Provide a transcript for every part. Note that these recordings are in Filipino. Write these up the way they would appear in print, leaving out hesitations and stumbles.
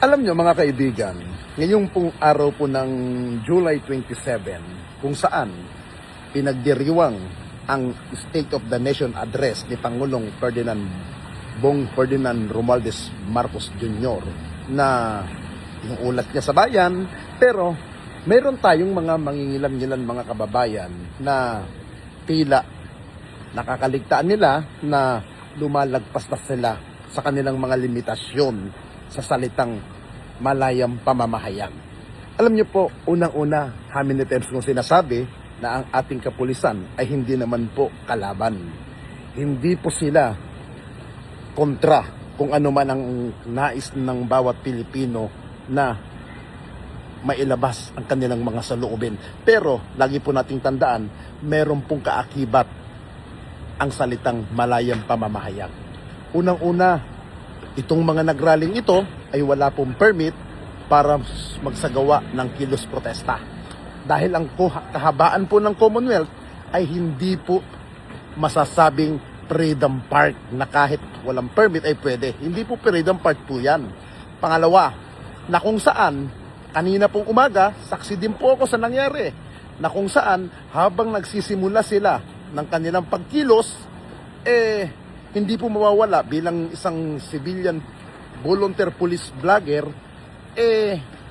Alam nyo mga kaibigan, ngayong pong araw po ng July 27, kung saan pinagdiriwang ang State of the Nation Address ni Pangulong Bong Ferdinand Romualdez Marcos Jr. na inuulat niya sa bayan, pero meron tayong mga mangingilan-ngilan mga kababayan na tila nakakaligtaan nila na lumalagpas na sila sa kanilang mga limitasyon sa salitang malayang pamamahayag. Alam niyo po, unang-una, how many times kong sinasabi na ang ating kapulisan ay hindi naman po kalaban. Hindi po sila kontra kung ano man ang nais ng bawat Pilipino na mailabas ang kanilang mga saloobin. Pero, lagi po nating tandaan, meron pong kaakibat ang salitang malayang pamamahayag. Unang-una, itong mga nagraling ito ay wala pong permit para magsagawa ng kilos protesta. Dahil ang kahabaan po ng Commonwealth ay hindi po masasabing Freedom Park na kahit walang permit ay pwede. Hindi po Freedom Park po yan. Pangalawa, na kung saan, kanina pong umaga, saksi din po ako sa nangyari, na kung saan habang nagsisimula sila ng kanilang pagkilos, hindi po mawawala bilang isang civilian volunteer police vlogger,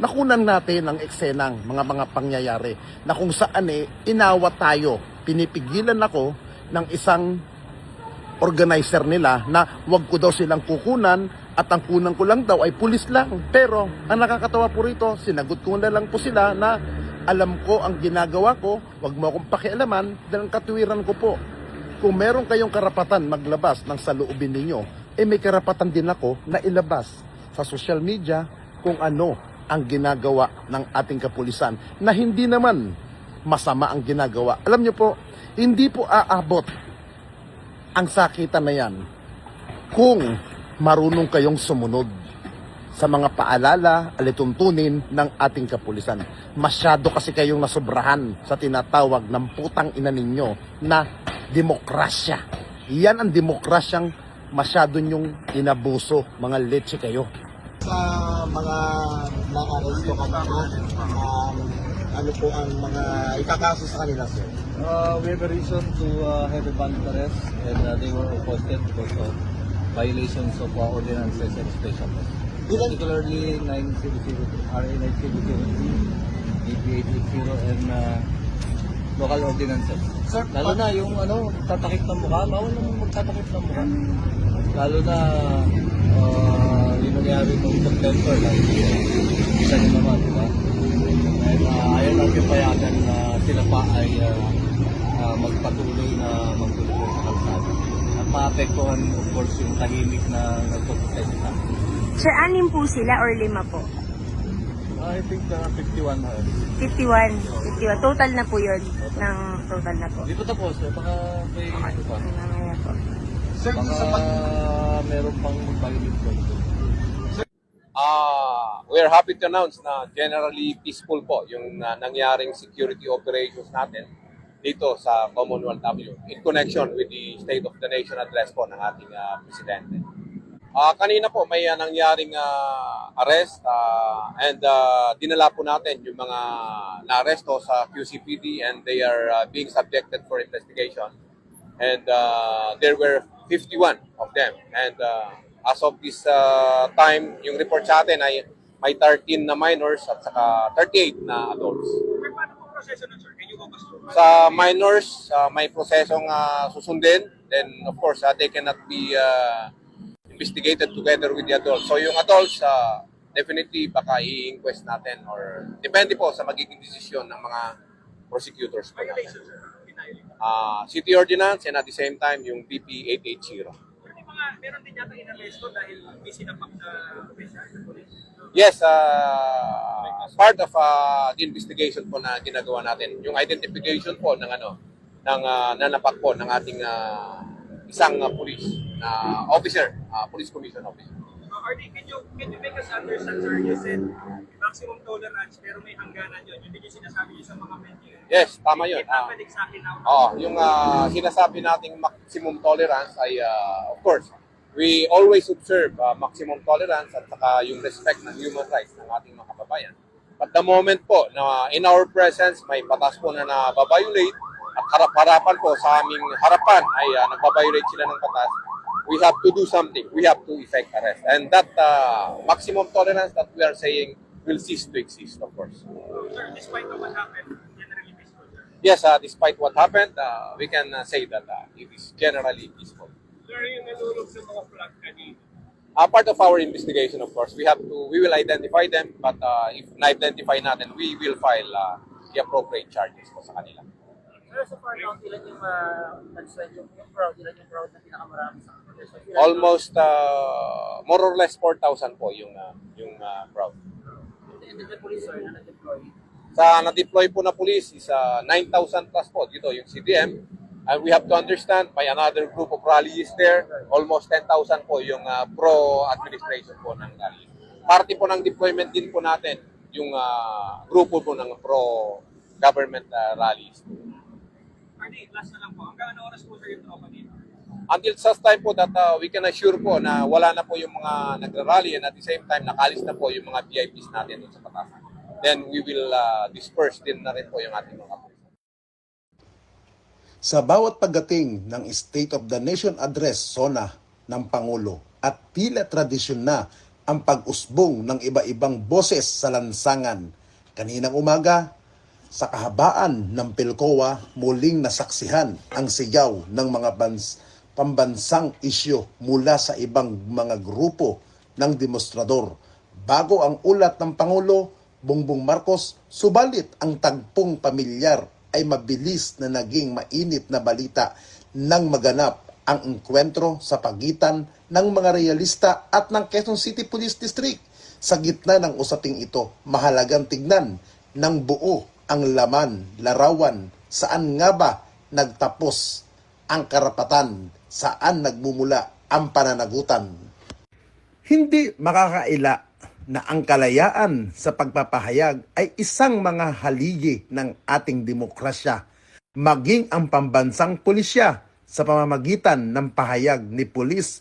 nakunan natin ang eksenang mga pangyayari na kung saan inawat tayo. Pinipigilan ako ng isang organizer nila na wag ko daw silang kukunan at ang kunan ko lang daw ay pulis lang. Pero ang nakakatawa po rito, sinagot ko na lang po sila na alam ko ang ginagawa ko, wag mo akong pakialaman dahil ang katuwiran ko po. Kung meron kayong karapatan maglabas ng saloobin ninyo, may karapatan din ako na ilabas sa social media kung ano ang ginagawa ng ating kapulisan na hindi naman masama ang ginagawa. Alam nyo po, hindi po aabot ang sakitan na yan kung marunong kayong sumunod sa mga paalala, alituntunin ng ating kapulisan. Masyado kasi kayong nasobrahan sa tinatawag ng putang ina ninyo na demokrasya. Yan ang demokrasyang masyado nyong inabuso, mga leche kayo. Sa mga na-aresto kanina, ano po ang mga ikakaso sa kanila, sir? We have a reason to have a bond arrest and they were posted because of violations of ordinances and special laws. Particularly 900, RA 900, DP 880 and local ordinances. Sir, Lalo na yung tatakip ng mukha, bawal naman magtatakip ng mukha. Lalo na yung nangyari ng September, isa nyo naman, di ba? And ayaw natin payagan na sila pa ay magpatuloy na magtuloy sa kalsada. At maapektuhan, of course, yung tahimik na nagpuprotesta. Sir, anim po sila or 5 po? I think 51 hours. 51. Total na po yun. Ng total na po. Hindi pa tapos, baka may ano pa. Mamaya po. Sir, Baka meron pang mag-violate ko. We're happy to announce na generally peaceful po yung nangyaring security operations natin dito sa Commonwealth Avenue in connection with the State of the Nation Address po ng ating Presidente. Kanina po may nangyaring arrest and dinala po natin yung mga na-aresto sa QCPD and they are being subjected for investigation. And there were 51 of them. And as of this time, yung report sa atin ay may 13 na minors at saka 38 na adults. Paano po proseso nun, sir? Can you walk us through? Sa minors, may prosesong susundin. Then, of course, they cannot be investigated together with the adults. So, yung adults, definitely baka i-inquest natin or depende po sa magiging desisyon ng mga prosecutors po natin. Violation, sir. City Ordinance and at the same time, yung BP 880. Pero di meron din yata inaresto dahil may sinapak na official sa police. Yes, part of the investigation po na ginagawa natin, yung identification po ng nanapak po ng ating isang police na officer, police commission officer. RD, can you make us understand, sir? You said maximum tolerance pero may hangganan yun. Yun din yung sinasabi niyo sa mga menu. Yes, tama yun. Ipapalik sa akin now. Yung sinasabi nating maximum tolerance ay, of course, we always observe maximum tolerance at saka yung respect ng human rights ng ating mga kababayan. But the moment po na in our presence may batas po na nababiolate at harap-harapan po sa aming harapan ay nagbabiolate sila ng batas, we have to do something. We have to effect arrest. And that maximum tolerance that we are saying will cease to exist, of course. Sir, despite of what happened, generally peaceful, sir. Yes, despite what happened, we can say that it is generally peaceful. Sir, yung nalulog sa mga flag kanina, Part of our investigation, of course, we will identify them, but if na-identify natin, we will file the appropriate charges po sa kanila. Pero so far now, ilan yung nag-swell yung crowd? Ilan yung crowd na pinakamarami sa protest? Almost more or less 4,000 po yung crowd. And the police are na deploy. Sa na-deploy po na police is 9,000 plus po dito yung CDM. And we have to understand may another group of rallies there. Almost 10,000 po yung pro-administration po ng rally. Parte po ng deployment din po natin yung grupo po ng pro-government rallies. Arnie, last na lang po. Hanggang ano oras po sir yung tropa dito? Until such time po that we can assure po na wala na po yung mga nagra-rally and at the same time nakalis na po yung mga VIPs natin doon sa Patasan. Then we will disperse din na rin po yung ating mga police. Sa bawat pagdating ng State of the Nation Address SONA ng Pangulo at tila tradisyon na ang pag-usbong ng iba-ibang boses sa lansangan. Kaninang umaga, sa kahabaan ng Pilcoa, muling nasaksihan ang sigaw ng mga pambansang isyu mula sa ibang mga grupo ng demostrador. Bago ang ulat ng Pangulo, Bongbong Marcos, subalit ang tagpong pamilyar ay mabilis na naging mainit na balita nang maganap ang engkwentro sa pagitan ng mga realista at ng Quezon City Police District. Sa gitna ng usaping ito, mahalagang tignan ng buo ang laman, larawan, saan nga ba nagtapos ang karapatan, saan nagmumula ang pananagutan. Hindi makakaila na ang kalayaan sa pagpapahayag ay isang mga haligi ng ating demokrasya, maging ang pambansang pulisya sa pamamagitan ng pahayag ni Police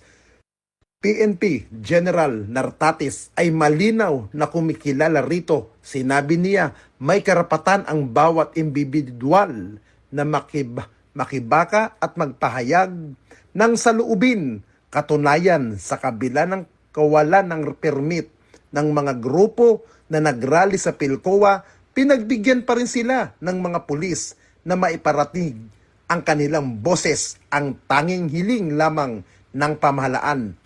PNP General Nartatis ay malinaw na kumikilala rito. Sinabi niya may karapatan ang bawat individual na makibaka at magpahayag ng saloobin. Katunayan, sa kabila ng kawalan ng permit ng mga grupo na nagrally sa Pilcoa, pinagbigyan pa rin sila ng mga pulis na maiparating ang kanilang boses, ang tanging hiling lamang ng pamahalaan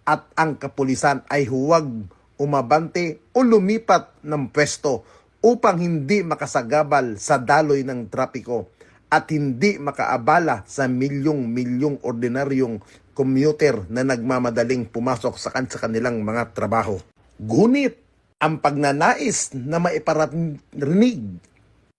at ang kapulisan ay huwag umabante o lumipat ng pwesto upang hindi makasagabal sa daloy ng trapiko at hindi makaabala sa milyong-milyong ordinaryong commuter na nagmamadaling pumasok sa kanilang mga trabaho. Ngunit ang pagnanais na maiparinig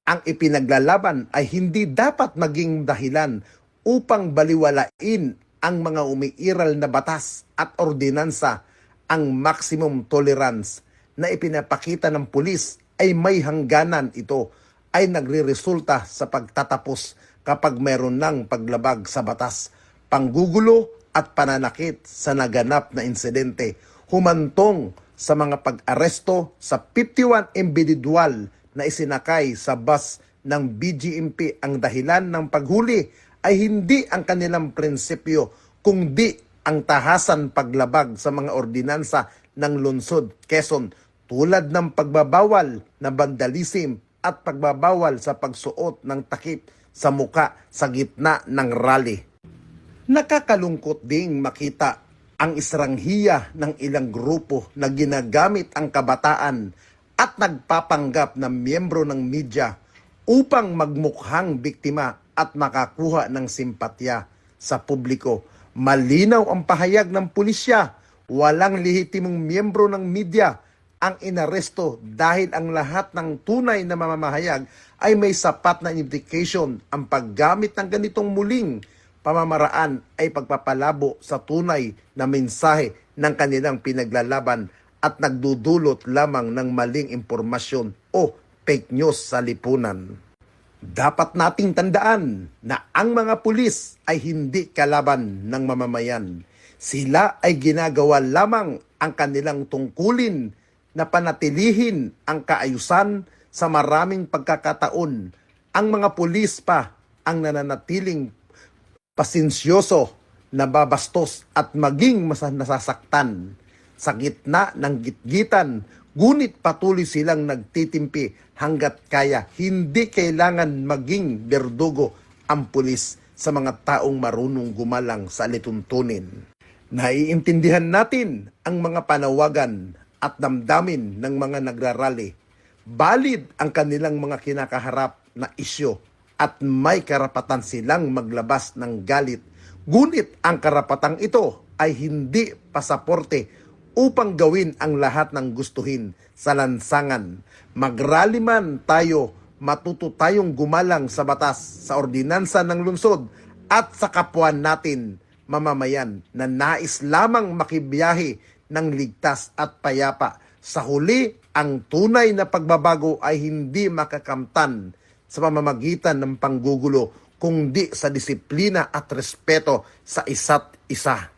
ang ipinaglalaban ay hindi dapat maging dahilan upang baliwalain ang mga umiiral na batas at ordinansa. Ang maximum tolerance na ipinapakita ng pulis ay may hangganan. Ito ay nagreresulta sa pagtatapos kapag mayroon ng paglabag sa batas, panggugulo at pananakit sa naganap na insidente, humantong sa mga pag-aresto sa 51 individual na isinakay sa bus ng BGMP. Ang dahilan ng paghuli ay hindi ang kanilang prinsipyo, kundi ang tahasan paglabag sa mga ordinansa ng lungsod Quezon, tulad ng pagbabawal na vandalism at pagbabawal sa pagsuot ng takip sa muka sa gitna ng rally. Nakakalungkot ding makita ang isranghiya ng ilang grupo na ginagamit ang kabataan at nagpapanggap na miyembro ng media upang magmukhang biktima at makakuha ng simpatya sa publiko. Malinaw ang pahayag ng pulisya, walang lehitimong miyembro ng media ang inaresto dahil ang lahat ng tunay na mamamahayag ay may sapat na indication. Ang paggamit ng ganitong muling pamamaraan ay pagpapalabo sa tunay na mensahe ng kanilang pinaglalaban at nagdudulot lamang ng maling impormasyon o fake news sa lipunan. Dapat nating tandaan na ang mga pulis ay hindi kalaban ng mamamayan. Sila ay ginagawa lamang ang kanilang tungkulin na panatilihin ang kaayusan sa maraming pagkakataon. Ang mga pulis pa ang nananatiling pasensyoso, nababastos at maging nasasaktan. Sa gitna ng gitgitan, ngunit patuloy silang nagtitimpi hanggat kaya. Hindi kailangan maging berdugo ang pulis sa mga taong marunong gumalang sa lituntunin. Naiintindihan natin ang mga panawagan at damdamin ng mga nagrarally. Valid ang kanilang mga kinakaharap na isyu at may karapatan silang maglabas ng galit. Ngunit ang karapatang ito ay hindi pasaporte upang gawin ang lahat ng gustuhin sa lansangan. Magrally man tayo, matuto tayong gumalang sa batas, sa ordinansa ng lungsod at sa kapwa natin mamamayan na nais lamang makibiyahe ng ligtas at payapa. Sa huli, ang tunay na pagbabago ay hindi makakamtan sa pamamagitan ng panggugulo, kundi sa disiplina at respeto sa isa't isa.